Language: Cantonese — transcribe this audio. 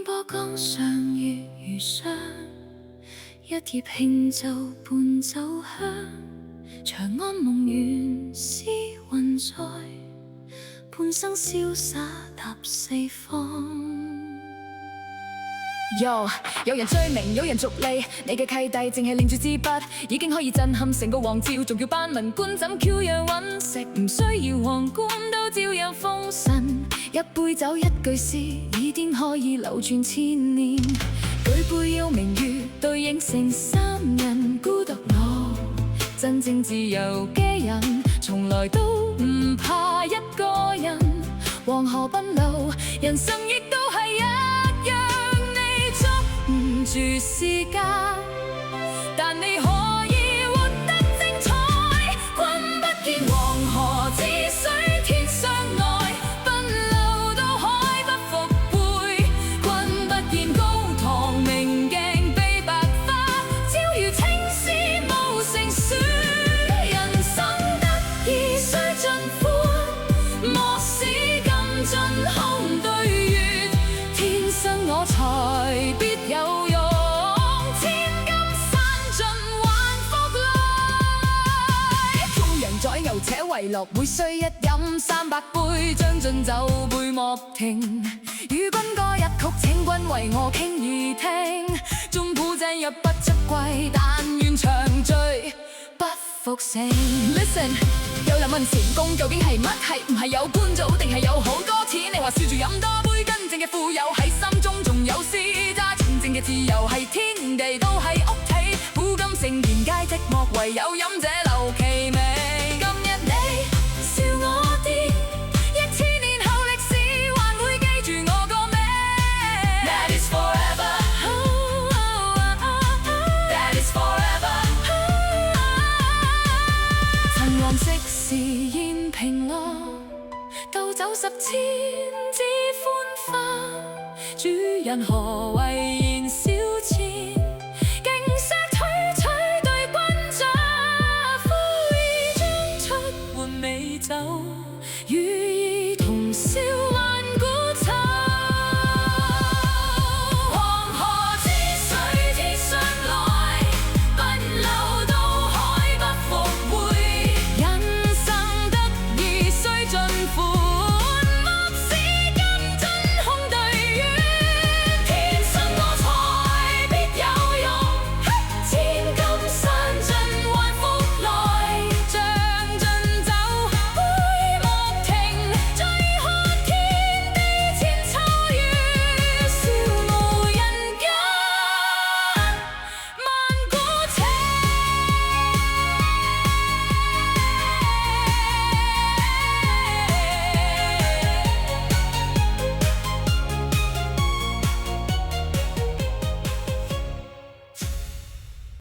波江上月如霜，一葉輕奏伴酒香。長安夢圓思雲在，半生瀟灑踏四方。有人追名，有人逐利，你嘅契弟淨係拎住支筆，已經可以震撼成個王朝，仲叫班文官怎翹樣揾食？唔需要皇冠都照樣封神，一杯酒一句詩，已經可以流傳千年。舉杯邀明月，對影成三人，孤獨我，真正自由嘅人，從來都唔怕一個人。黃河奔流，人生亦都係一樣。唔住時間，但你可以活得精彩。君不見黃河之水天相愛，奔流到海不復回。君不見高堂明鏡悲白髮，朝如青絲無成書。人生得意須盡歡，莫使金盡空對月。天生我材必有用，千金散盡還復來。縱羊宰牛且為樂，每須一飲300杯，將進酒杯莫停。與君歌一曲，請君為我傾耳聽。縱古井若不出貴，但願長醉不復醒。Listen， 有人問成功究竟係乜？係唔係有官做定係有好多錢？你話笑住飲多杯，真正嘅富有喺心中，仲有私揸。真正嘅自由係天地都喺屋企，古今聖賢皆寂寞，唯有飲者留其味。今日你笑我癲，1000年後歷史還會記住我個名。That is forever. That is forever. 陳王昔時宴平樂，斗酒10千恣歡花。主人何為